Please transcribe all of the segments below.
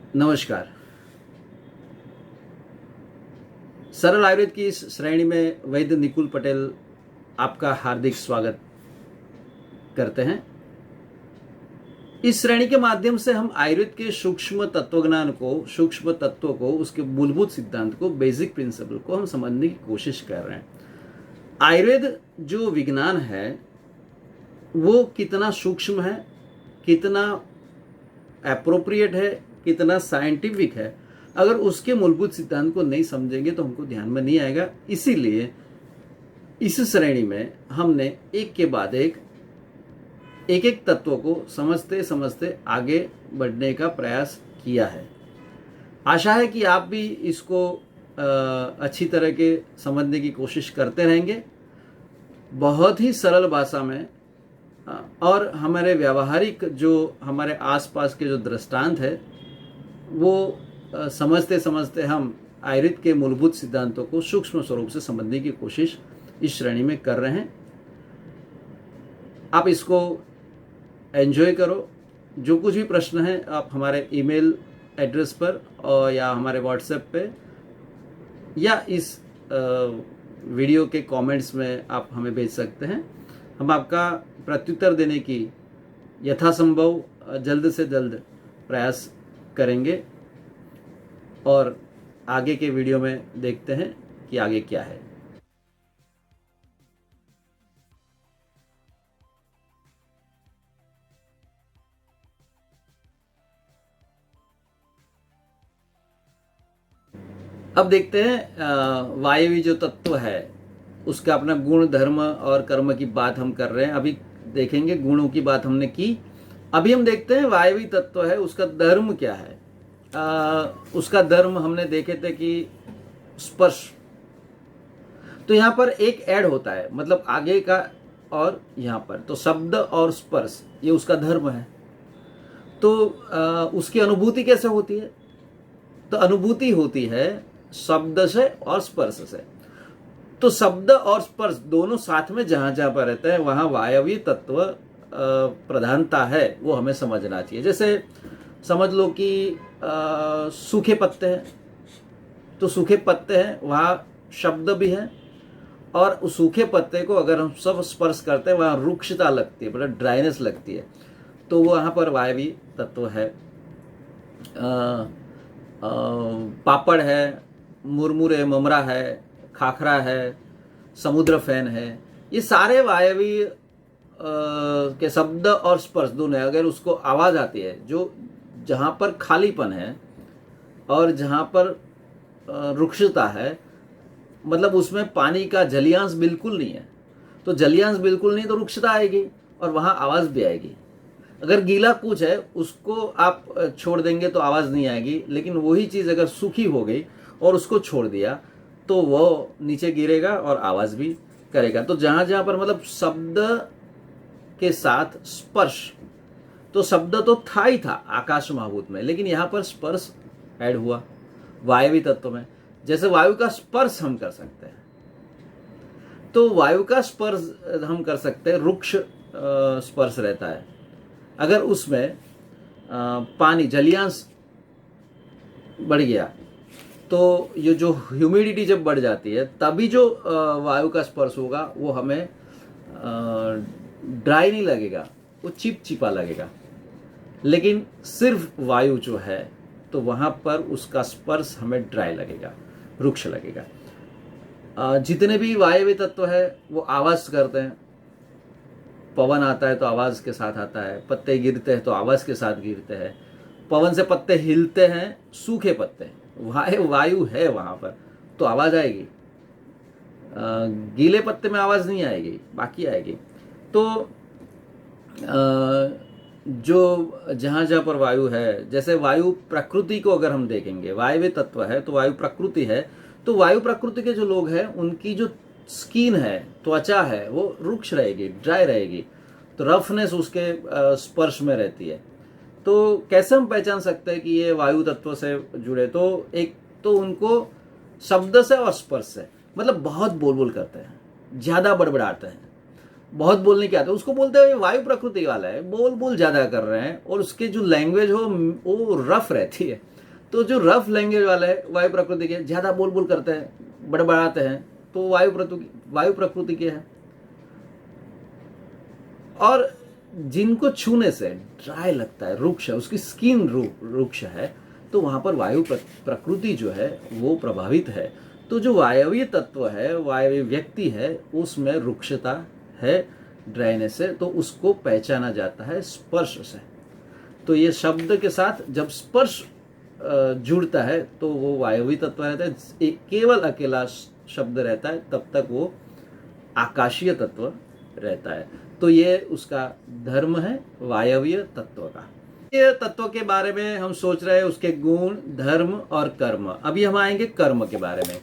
नमस्कार। सरल आयुर्वेद की इस श्रेणी में वैद्य निकुल पटेल आपका हार्दिक स्वागत करते हैं। इस श्रेणी के माध्यम से हम आयुर्वेद के सूक्ष्म तत्वज्ञान को, सूक्ष्म तत्वों को, उसके मूलभूत सिद्धांत को, बेसिक प्रिंसिपल को हम समझने की कोशिश कर रहे हैं। आयुर्वेद जो विज्ञान है वो कितना सूक्ष्म है, कितना एप्रोप्रिएट है, कितना साइंटिफिक है, अगर उसके मूलभूत सिद्धांत को नहीं समझेंगे तो हमको ध्यान में नहीं आएगा। इसीलिए इस श्रेणी में हमने एक के बाद एक एक तत्वों को समझते समझते आगे बढ़ने का प्रयास किया है। आशा है कि आप भी इसको अच्छी तरह के समझने की कोशिश करते रहेंगे, बहुत ही सरल भाषा में। और हमारे व्यावहारिक जो हमारे आसपास के जो दृष्टांत है वो समझते समझते हम आयुर्वेद के मूलभूत सिद्धांतों को सूक्ष्म स्वरूप से समझने की कोशिश इस श्रेणी में कर रहे हैं। आप इसको एंजॉय करो। जो कुछ भी प्रश्न है आप हमारे ईमेल एड्रेस पर और या हमारे व्हाट्सएप पे या इस वीडियो के कमेंट्स में आप हमें भेज सकते हैं। हम आपका प्रत्युत्तर देने की यथासंभव जल्द से जल्द प्रयास करेंगे और आगे के वीडियो में देखते हैं कि आगे क्या है। अब देखते हैं वायवी जो तत्व है उसका अपना गुण, धर्म और कर्म की बात हम कर रहे हैं। अभी देखेंगे गुणों की बात हमने की। अभी हम देखते हैं वायवी तत्व है उसका धर्म क्या है। उसका धर्म हमने देखे थे कि स्पर्श। तो यहाँ पर एक ऐड होता है, मतलब आगे का और यहाँ पर तो शब्द और स्पर्श ये उसका धर्म है। तो उसकी अनुभूति कैसे होती है? तो अनुभूति होती है शब्द से और स्पर्श से। तो शब्द और स्पर्श दोनों साथ में जहां जहां पर रहते हैं वहां वायवी तत्व प्रधानता है, वो हमें समझना चाहिए। जैसे समझ लो कि सूखे पत्ते हैं, तो सूखे पत्ते हैं वहां शब्द भी है, और उस सूखे पत्ते को अगर हम सब स्पर्श करते हैं वहां रुक्षता लगती है, मतलब ड्राइनेस लगती है, तो वो वहां पर वायवी तत्व है। पापड़ है, मुरमुरे, ममरा है, खाखरा है, समुद्र फैन है, ये सारे वायवी के शब्द और स्पर्श दोनों है। अगर उसको आवाज आती है, जो जहां पर खालीपन है और जहां पर रुक्षता है, मतलब उसमें पानी का जलियांश बिल्कुल नहीं है, तो जलियांश बिल्कुल नहीं तो रुक्षता आएगी और वहां आवाज भी आएगी। अगर गीला कुछ है उसको आप छोड़ देंगे तो आवाज नहीं आएगी, लेकिन वही चीज अगर सूखी हो गई और उसको छोड़ दिया तो वो नीचे गिरेगा और आवाज भी करेगा। तो जहां जहां पर मतलब शब्द के साथ स्पर्श, तो शब्द तो था ही था आकाश महाभूत में, लेकिन यहां पर स्पर्श ऐड हुआ वायवी तत्व में। जैसे वायु का स्पर्श हम कर सकते हैं, तो वायु का स्पर्श हम कर सकते हैं, रुक्ष स्पर्श रहता है। अगर उसमें पानी जलियांश बढ़ गया तो ये जो ह्यूमिडिटी जब बढ़ जाती है तभी जो वायु का स्पर्श होगा वो हमें ड्राई नहीं लगेगा, वो चिपचिपा लगेगा। लेकिन सिर्फ वायु जो है तो वहां पर उसका स्पर्श हमें ड्राई लगेगा, रुक्ष लगेगा। जितने भी वायवी तत्व है वो आवाज करते हैं। पवन आता है तो आवाज के साथ आता है, पत्ते गिरते हैं तो आवाज के साथ गिरते हैं, पवन से पत्ते हिलते हैं, सूखे पत्ते, वायु है वहां पर तो आवाज आएगी। गीले पत्ते में आवाज नहीं आएगी, बाकी आएगी। तो जो जहां जहां पर वायु है, जैसे वायु प्रकृति को अगर हम देखेंगे, वायव्य तत्व है तो वायु प्रकृति है, तो वायु प्रकृति के जो लोग हैं उनकी जो स्किन है, त्वचा है, वो रुक्ष रहेगी, ड्राई रहेगी, तो रफनेस उसके स्पर्श में रहती है। तो कैसे हम पहचान सकते हैं कि ये वायु तत्व से जुड़े? तो एक तो उनको शब्द से और स्पर्श से, मतलब बहुत बोल बोल करते हैं, ज्यादा बड़बड़ाते हैं, बहुत बोलने की आदत, उसको बोलते हैं वायु प्रकृति वाला है, बोल बोल ज्यादा कर रहे हैं, और उसके जो लैंग्वेज हो वो रफ रहती है। तो जो रफ लैंग्वेज वाले है वायु प्रकृति के, ज्यादा बोल बोल करते हैं, बड़बड़ाते हैं, तो वायु प्रकृति के है। और जिनको छूने से ड्राई लगता है, रुक्ष है, उसकी स्किन रुक्ष है, तो वहां पर वायु प्रकृति जो है वो प्रभावित है। तो जो वायवीय तत्व है, वायवीय व्यक्ति है, उसमें रुक्षता है, ड्राइनेस से, तो उसको पहचाना जाता है स्पर्श से। तो ये शब्द के साथ जब स्पर्श जुड़ता है तो वो वायवीय तत्व रहता है। केवल अकेला शब्द रहता है तब तक वो आकाशीय तत्व रहता है। तो ये उसका धर्म है वायवीय तत्व का। ये तत्व के बारे में हम सोच रहे हैं, उसके गुण, धर्म और कर्म। अभी हम आएंगे कर्म के बारे में।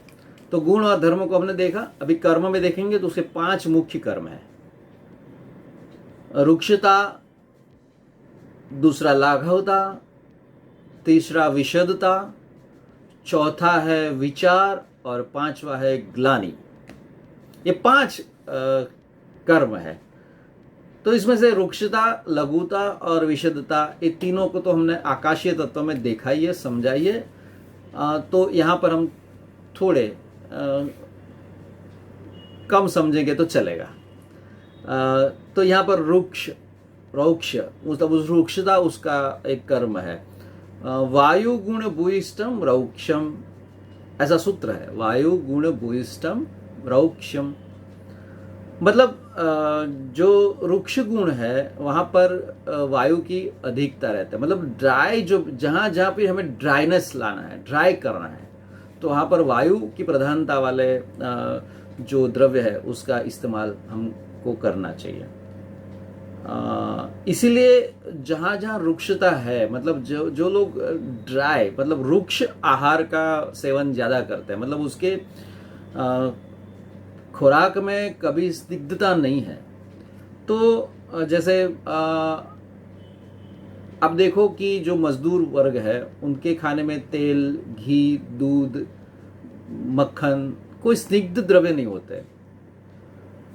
तो गुण और धर्म को हमने देखा, अभी कर्म में देखेंगे तो उसके 5 मुख्य कर्म है। रुक्षता, दूसरा लाघवता, तीसरा विशदता, चौथा है विचार और 5वां है ग्लानि। ये 5 कर्म है। तो इसमें से रुक्षता, लघुता और विशदता, ये तीनों को तो हमने आकाशीय तत्व में देखा ही है, समझा ही है। तो यहाँ पर हम थोड़े कम समझेंगे तो चलेगा। तो यहाँ पर रौक्ष, मतलब उस रुक्षता उसका एक कर्म है। वायु गुण भूयिष्ठम रौक्षम, ऐसा सूत्र है, वायु गुण भूयिष्ठम रौक्षम। मतलब जो रुक्ष गुण है वहाँ पर वायु की अधिकता रहता है। मतलब ड्राई, जो जहाँ जहाँ पे हमें ड्राइनेस लाना है, ड्राई करना है, तो वहाँ पर वायु की प्रधानता वाले जो द्रव्य है उसका इस्तेमाल हमको करना चाहिए। इसीलिए जहाँ जहाँ रुक्षता है, मतलब जो लोग ड्राई, मतलब रुक्ष आहार का सेवन ज़्यादा करते हैं, मतलब उसके खुराक में कभी स्निग्धता नहीं है, तो जैसे अब देखो कि जो मजदूर वर्ग है उनके खाने में तेल, घी, दूध, मक्खन, कोई स्निग्ध द्रव्य नहीं होते।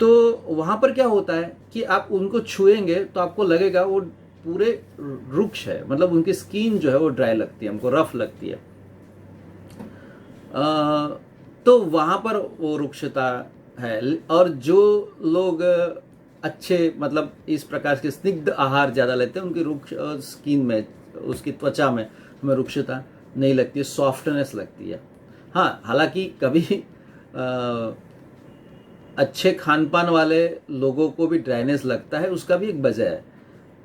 तो वहां पर क्या होता है कि आप उनको छुएंगे तो आपको लगेगा वो पूरे रुक्ष है, मतलब उनकी स्किन जो है वो ड्राई लगती है, हमको रफ लगती है। तो वहां पर वो रुक्षता है। और जो लोग अच्छे, मतलब इस प्रकार के स्निग्ध आहार ज़्यादा लेते हैं, उनकी रुक्ष स्किन में, उसकी त्वचा में हमें रुक्षता नहीं लगती है, सॉफ्टनेस लगती है। हाँ, हालांकि कभी अच्छे खान पान वाले लोगों को भी ड्राइनेस लगता है, उसका भी एक वजह है।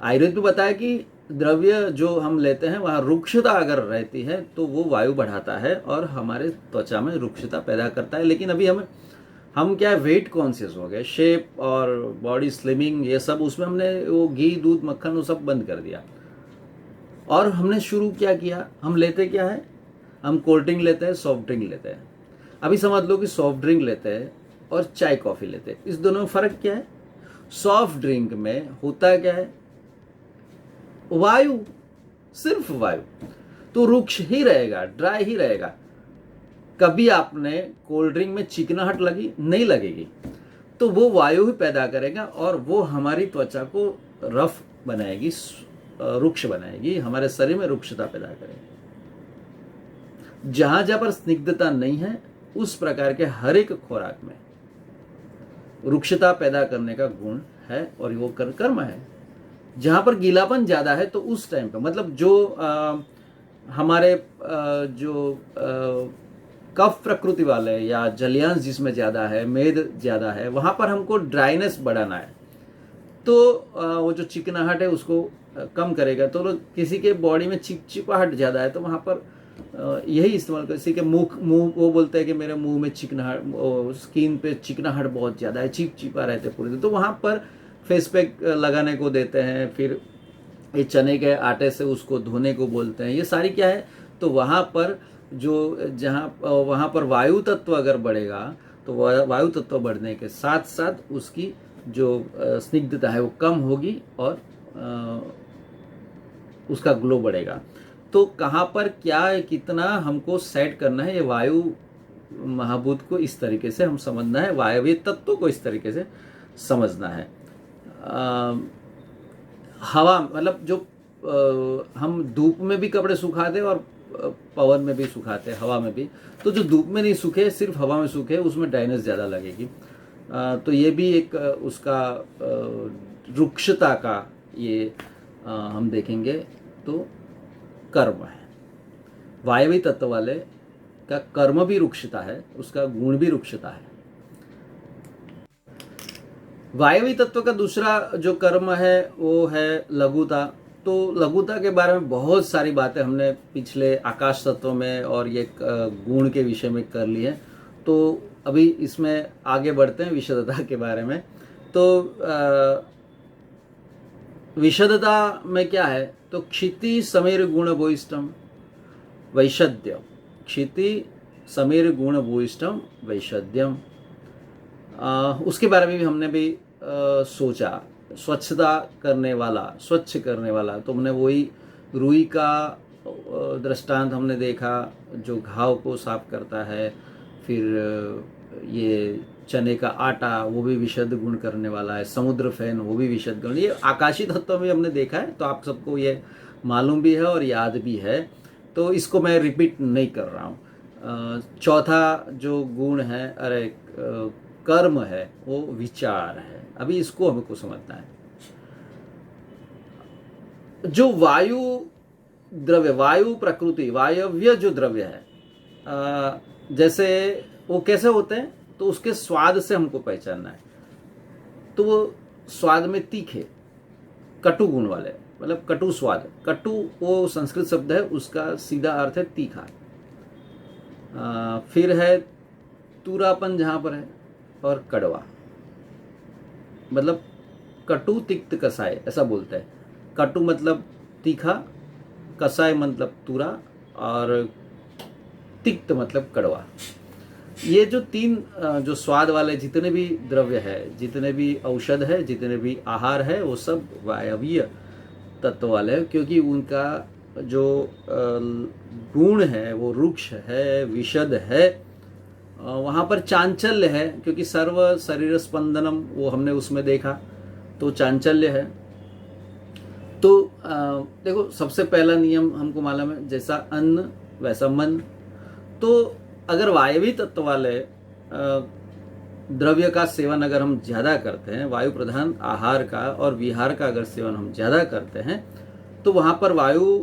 आयुर्वेद में बताया कि द्रव्य जो हम लेते हैं वहाँ रुक्षता अगर रहती है तो वो वायु बढ़ाता है और हमारे त्वचा में रुक्षता पैदा करता है। लेकिन अभी हम क्या है, वेट कॉन्शियस हो गए, शेप और बॉडी स्लिमिंग, ये सब उसमें हमने वो घी, दूध, मक्खन वो सब बंद कर दिया। और हमने शुरू क्या किया, हम लेते क्या है, हम कोल्ड ड्रिंक लेते हैं, सॉफ्ट ड्रिंक लेते हैं। अभी समझ लो कि सॉफ्ट ड्रिंक लेते हैं और चाय कॉफ़ी लेते हैं, इस दोनों में फ़र्क क्या है? सॉफ्ट ड्रिंक में होता क्या है, वायु, सिर्फ वायु, तो रुक्ष ही रहेगा, ड्राई ही रहेगा। कभी आपने कोल्ड ड्रिंक में चिकनाहट लगी? नहीं लगेगी। तो वो वायु ही पैदा करेगा और वो हमारी त्वचा को रफ बनाएगी, रुक्ष बनाएगी, हमारे शरीर में रुक्षता पैदा करेगी। जहां जहां पर स्निग्धता नहीं है उस प्रकार के हर एक खुराक में रुक्षता पैदा करने का गुण है और वो कर्म है। जहां पर गीलापन ज्यादा है तो उस टाइम पे, मतलब जो हमारे जो कफ प्रकृति वाले या जलियांश जिसमें ज्यादा है, मेद ज्यादा है, वहां पर हमको ड्राइनेस बढ़ाना है, तो वो जो चिकनाहट है उसको कम करेगा। तो किसी के बॉडी में चिपचिपाहट ज्यादा है तो वहां पर यही इस्तेमाल कर। किसी के मुंह वो बोलते हैं कि मेरे मुंह में चिकनाहट, स्किन पे चिकनाहट बहुत ज़्यादा है, चिपचिपा रहते पूरे दिन, तो वहाँ पर फेस पैक लगाने को देते हैं। फिर ये चने के आटे से उसको धोने को बोलते हैं। ये सारी क्या है, तो वहाँ पर जो वहाँ पर वायु तत्व अगर बढ़ेगा तो वायु तत्व बढ़ने के साथ साथ उसकी जो स्निग्धता है वो कम होगी और उसका ग्लो बढ़ेगा। तो कहाँ पर क्या है, कितना हमको सेट करना है, ये वायु महाभूत को इस तरीके से हम समझना है, वायवीय तत्व को इस तरीके से समझना है। हवा, मतलब जो हम धूप में भी कपड़े सुखा दें और पवन में भी सुखाते हैं, हवा में भी। तो जो धूप में नहीं सूखे, सिर्फ हवा में सूखे, उसमें ड्राइनेस ज़्यादा लगेगी। तो ये भी एक उसका रुक्षता का ये हम देखेंगे तो कर्म है। वायवी तत्व वाले का कर्म भी रुक्षता है, उसका गुण भी रुक्षता है। वायवी तत्व का दूसरा जो कर्म है वो है लघुता। तो लघुता के बारे में बहुत सारी बातें हमने पिछले आकाश तत्व में और ये गुण के विषय में कर ली है। तो अभी इसमें आगे बढ़ते हैं विशदता के बारे में। तो विशदता में क्या है, तो क्षिति समीर गुण भूयिष्ठम वैशद्यम, क्षिति समीर गुण भूयिष्ठम वैशद्यम। उसके बारे में भी हमने भी सोचा। स्वच्छता करने वाला, स्वच्छ करने वाला, तो हमने वही रुई का दृष्टांत हमने देखा जो घाव को साफ करता है। फिर ये चने का आटा, वो भी विशुद्ध गुण करने वाला है। समुद्र फैन, वो भी विशुद्ध गुण। ये आकाशीय तत्व में हमने देखा है, तो आप सबको ये मालूम भी है और याद भी है, तो इसको मैं रिपीट नहीं कर रहा हूँ। चौथा जो गुण है, कर्म है, वो विचार है। अभी इसको हमको समझना है। जो वायु द्रव्य, वायु प्रकृति, वायव्य जो द्रव्य है, जैसे वो कैसे होते हैं, तो उसके स्वाद से हमको पहचानना है। तो वो स्वाद में तीखे, कटु गुण वाले, मतलब कटु स्वाद। कटु वो संस्कृत शब्द है, उसका सीधा अर्थ है तीखा। फिर है तूरापन जहां पर है, और कड़वा, मतलब कटु तिक्त कसाय, ऐसा बोलते हैं। कटु मतलब तीखा, कसाय मतलब तूरा, और तिक्त मतलब कड़वा। ये जो तीन जो स्वाद वाले जितने भी द्रव्य है, जितने भी औषध है, जितने भी आहार है, वो सब वायवीय तत्व वाले हैं, क्योंकि उनका जो गुण है वो रुक्ष है, विशद है। वहाँ पर चांचल्य है, क्योंकि सर्व शरीर स्पंदनम वो हमने उसमें देखा, तो चांचल्य है। तो देखो, सबसे पहला नियम हमको मालूम है, जैसा अन्न वैसा मन। तो अगर वायवी तत्व वाले द्रव्य का सेवन अगर हम ज़्यादा करते हैं, वायु प्रधान आहार का और विहार का अगर सेवन हम ज़्यादा करते हैं, तो वहाँ पर वायु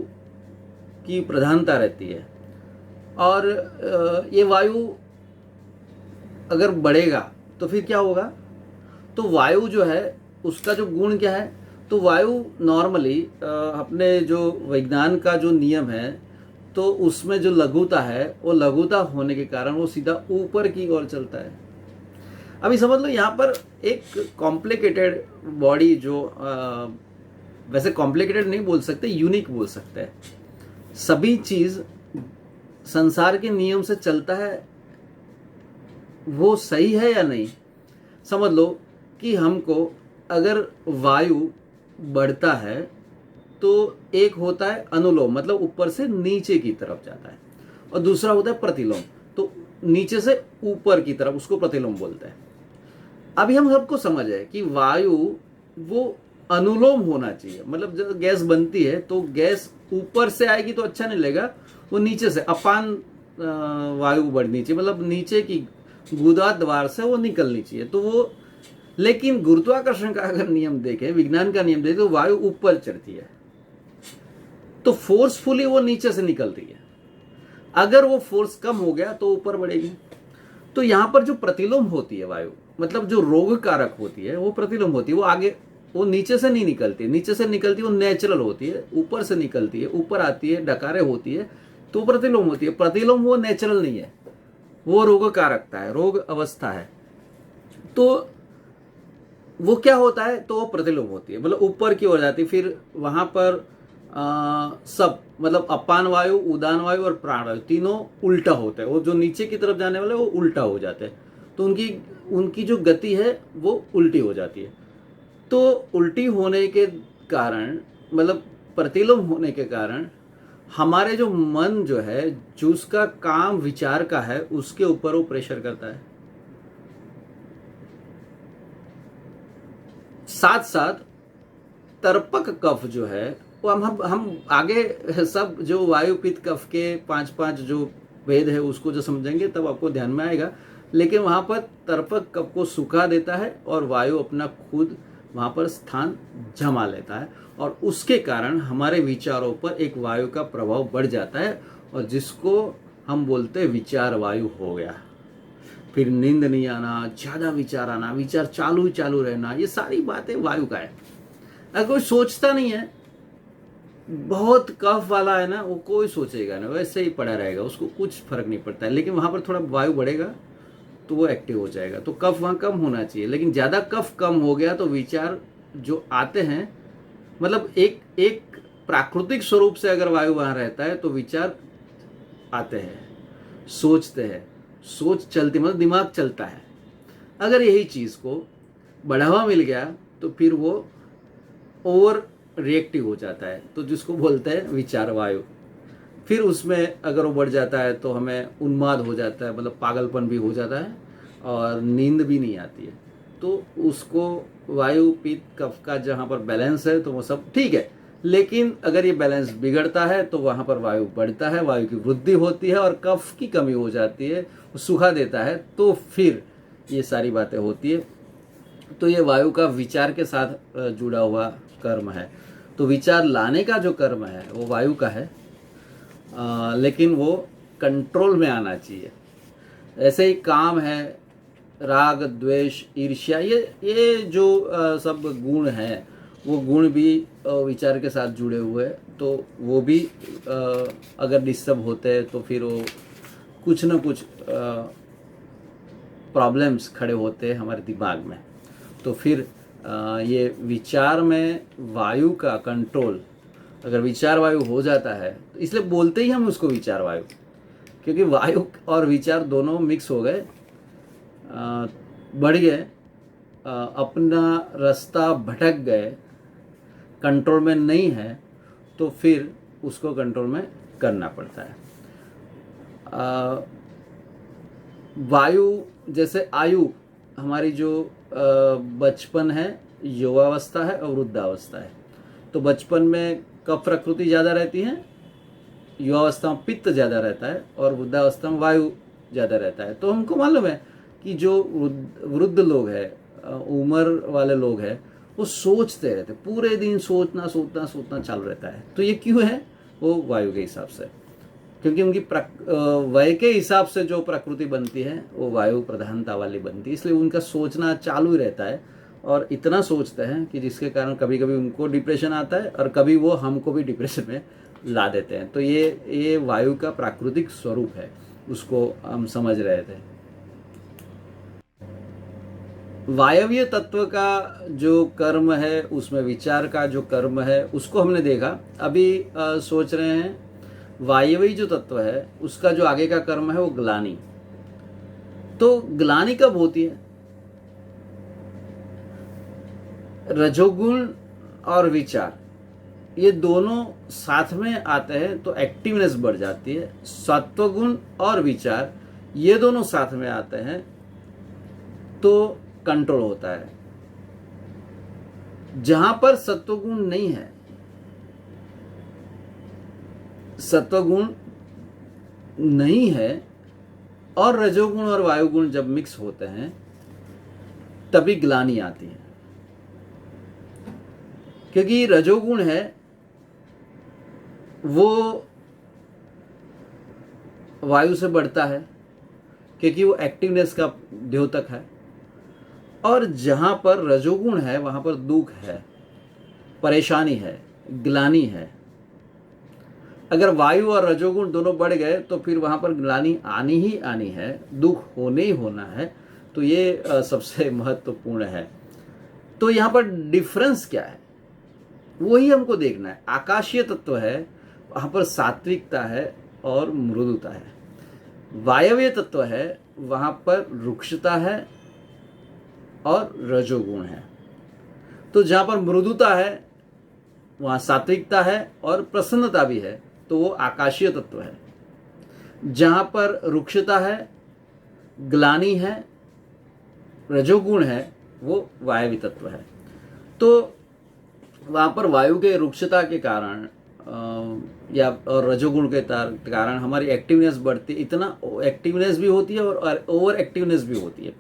की प्रधानता रहती है। और ये वायु अगर बढ़ेगा तो फिर क्या होगा, तो वायु जो है उसका जो गुण क्या है, तो वायु नॉर्मली अपने जो विज्ञान का जो नियम है, तो उसमें जो लघुता है, वो लघुता होने के कारण वो सीधा ऊपर की ओर चलता है। अभी समझ लो, यहाँ पर एक कॉम्प्लिकेटेड बॉडी जो वैसे कॉम्प्लिकेटेड नहीं बोल सकते, यूनिक बोल सकते हैं। सभी चीज़ संसार के नियम से चलता है, वो सही है या नहीं। समझ लो कि हमको अगर वायु बढ़ता है तो एक होता है अनुलोम, मतलब ऊपर से नीचे की तरफ जाता है, और दूसरा होता है प्रतिलोम, तो नीचे से ऊपर की तरफ, उसको प्रतिलोम बोलते हैं। अभी हम सबको समझ है कि वायु वो अनुलोम होना चाहिए, मतलब जब गैस बनती है तो गैस ऊपर से आएगी तो अच्छा नहीं लगेगा, वो नीचे से अपान वायु बढ़नी चाहिए, मतलब नीचे की गुदा द्वार से वो निकलनी चाहिए। तो वो, लेकिन गुरुत्वाकर्षण का अगर नियम देखें, विज्ञान का नियम देखें, तो वायु ऊपर चढ़ती है, तो फोर्सफुली वो नीचे से निकलती है। अगर वो फोर्स कम हो गया तो ऊपर बढ़ेगी। तो यहां पर जो प्रतिलोम होती है वायु, मतलब जो रोग कारक होती है, वो प्रतिलोम होती है। वो आगे, वो नीचे से नहीं निकलती, नीचे से निकलती, वो नेचुरल होती है, ऊपर से निकलती है, ऊपर आती है, डकारे होती है, तो प्रतिलोम होती है। प्रतिलोम वो नेचुरल नहीं है, वो रोग कारकता है, रोग अवस्था है। तो वो क्या होता है, तो वो प्रतिलोम होती है, मतलब ऊपर की ओर जाती है। फिर वहां पर सब, मतलब अपान वायु, उदान वायु और प्राण वायु तीनों उल्टा होता है। वो जो नीचे की तरफ जाने वाले वो उल्टा हो जाते हैं, तो उनकी जो गति है वो उल्टी हो जाती है। तो उल्टी होने के कारण, मतलब प्रतिलोम होने के कारण, हमारे जो मन जो है, जो उसका काम विचार का है, उसके ऊपर वो प्रेशर करता है। साथ साथ तर्पक कफ जो है, वो हम आगे सब जो वायु पित्त कफ के 5 जो भेद है उसको जो समझेंगे तब आपको ध्यान में आएगा। लेकिन वहाँ पर तर्पक कफ को सुखा देता है और वायु अपना खुद वहाँ पर स्थान जमा लेता है, और उसके कारण हमारे विचारों पर एक वायु का प्रभाव बढ़ जाता है, और जिसको हम बोलते हैं विचार वायु हो गया। फिर नींद नहीं आना, ज़्यादा विचार आना, विचार चालू चालू रहना, ये सारी बातें वायु का है। अगर कोई सोचता नहीं है, बहुत कफ वाला है ना, वो कोई सोचेगा ना, वैसे ही पड़ा रहेगा, उसको कुछ फर्क नहीं पड़ता है। लेकिन वहाँ पर थोड़ा वायु बढ़ेगा तो वो एक्टिव हो जाएगा। तो कफ वहाँ कम होना चाहिए, लेकिन ज़्यादा कफ कम हो गया तो विचार जो आते हैं, मतलब एक प्राकृतिक स्वरूप से अगर वायु वहाँ रहता है तो विचार आते हैं, सोचते हैं, सोच चलती, मतलब दिमाग चलता है। अगर यही चीज़ को बढ़ावा मिल गया तो फिर वो ओवर रिएक्टिव हो जाता है, तो जिसको बोलते हैं विचार वायु। फिर उसमें अगर वो बढ़ जाता है तो हमें उन्माद हो जाता है, मतलब पागलपन भी हो जाता है और नींद भी नहीं आती है। तो उसको वायु पित्त कफ का जहाँ पर बैलेंस है तो वो सब ठीक है, लेकिन अगर ये बैलेंस बिगड़ता है तो वहाँ पर वायु बढ़ता है, वायु की वृद्धि होती है और कफ की कमी हो जाती है, वो सुखा देता है, तो फिर ये सारी बातें होती है। तो ये वायु का विचार के साथ जुड़ा हुआ कर्म है। तो विचार लाने का जो कर्म है वो वायु का है, लेकिन वो कंट्रोल में आना चाहिए। ऐसे ही काम है, राग द्वेष ईर्ष्या, ये जो सब गुण हैं, वो गुण भी विचार के साथ जुड़े हुए हैं। तो वो भी अगर डिस्टर्ब होते हैं तो फिर वो कुछ ना कुछ प्रॉब्लम्स खड़े होते हैं हमारे दिमाग में। तो फिर ये विचार में वायु का कंट्रोल, अगर विचार वायु हो जाता है तो इसलिए बोलते ही हम उसको विचार वायु, क्योंकि वायु और विचार दोनों मिक्स हो गए, बढ़ गए, अपना रास्ता भटक गए, कंट्रोल में नहीं है, तो फिर उसको कंट्रोल में करना पड़ता है। वायु जैसे आयु, हमारी जो बचपन है, युवावस्था है और वृद्धावस्था है। तो बचपन में कफ प्रकृति ज़्यादा रहती है, युवावस्था में पित्त ज़्यादा रहता है और वृद्धावस्था में वायु ज़्यादा रहता है। तो हमको मालूम है कि जो वृद्ध लोग हैं, उम्र वाले लोग हैं, वो सोचते रहते, पूरे दिन सोचना सोचना सोचना चालू रहता है। तो ये क्यों है? वो वायु के हिसाब से, क्योंकि उनकी वय के हिसाब से जो प्रकृति बनती है वो वायु प्रधानता वाली बनती है, इसलिए उनका सोचना चालू ही रहता है और इतना सोचते हैं कि जिसके कारण कभी कभी उनको डिप्रेशन आता है और कभी वो हमको भी डिप्रेशन में ला देते हैं। तो ये वायु का प्राकृतिक स्वरूप है, उसको हम समझ रहे थे। वायवीय तत्व का जो कर्म है, उसमें विचार का जो कर्म है उसको हमने देखा। अभी सोच रहे हैं वायवीय जो तत्व है उसका जो आगे का कर्म है वो ग्लानि। तो ग्लानि कब होती है? रजोगुण और विचार ये दोनों साथ में आते हैं तो एक्टिवनेस बढ़ जाती है। सत्वगुण और विचार ये दोनों साथ में आते हैं तो कंट्रोल होता है। जहां पर सत्वगुण नहीं है, सत्वगुण नहीं है और रजोगुण और वायुगुण जब मिक्स होते हैं तभी ग्लानि आती है। क्योंकि रजोगुण है वो वायु से बढ़ता है, क्योंकि वो एक्टिवनेस का द्योतक है, और जहां पर रजोगुण है वहां पर दुख है, परेशानी है, ग्लानि है। अगर वायु और रजोगुण दोनों बढ़ गए तो फिर वहां पर ग्लानि आनी ही आनी है, दुख होने ही होना है। तो ये सबसे महत्वपूर्ण है। तो यहाँ पर डिफरेंस क्या है वही हमको देखना है। आकाशीय तत्व है, वहां पर सात्विकता है और मृदुता है। वायवीय तत्व है, वहां पर रुक्षता है और रजोगुण है। तो जहां पर मृदुता है वहां सात्विकता है और प्रसन्नता भी है, तो वो आकाशीय तत्व है। जहां पर रुक्षता है, ग्लानि है, रजोगुण है, वो वायवी तत्व है। तो वहाँ पर वायु के रुक्षता के कारण या और रजोगुण के कारण हमारी एक्टिवनेस बढ़ती है, इतना एक्टिवनेस भी होती है और ओवर एक्टिवनेस भी होती है।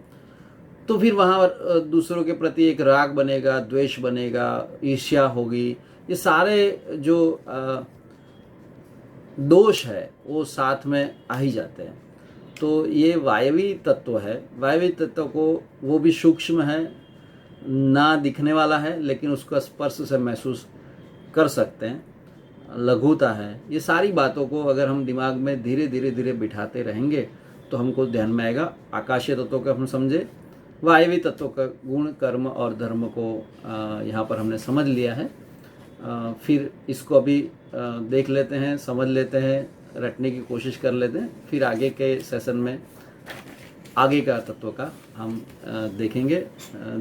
तो फिर वहाँ दूसरों के प्रति एक राग बनेगा, द्वेष बनेगा, ईर्ष्या होगी। ये सारे जो दोष है वो साथ में आ ही जाते हैं। तो ये वायवी तत्व है। वायवी तत्व को वो भी सूक्ष्म है, ना दिखने वाला है, लेकिन उसका स्पर्श से महसूस कर सकते हैं, लघुता है। ये सारी बातों को अगर हम दिमाग में धीरे धीरे धीरे बिठाते रहेंगे तो हमको ध्यान में आएगा। आकाशीय तत्वों को हम समझे, वायवी तत्वों का गुण, कर्म और धर्म को यहाँ पर हमने समझ लिया है। फिर इसको अभी देख लेते हैं, समझ लेते हैं, रटने की कोशिश कर लेते हैं। फिर आगे के सेशन में आगे का तत्व का हम देखेंगे।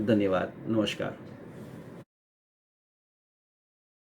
धन्यवाद, नमस्कार।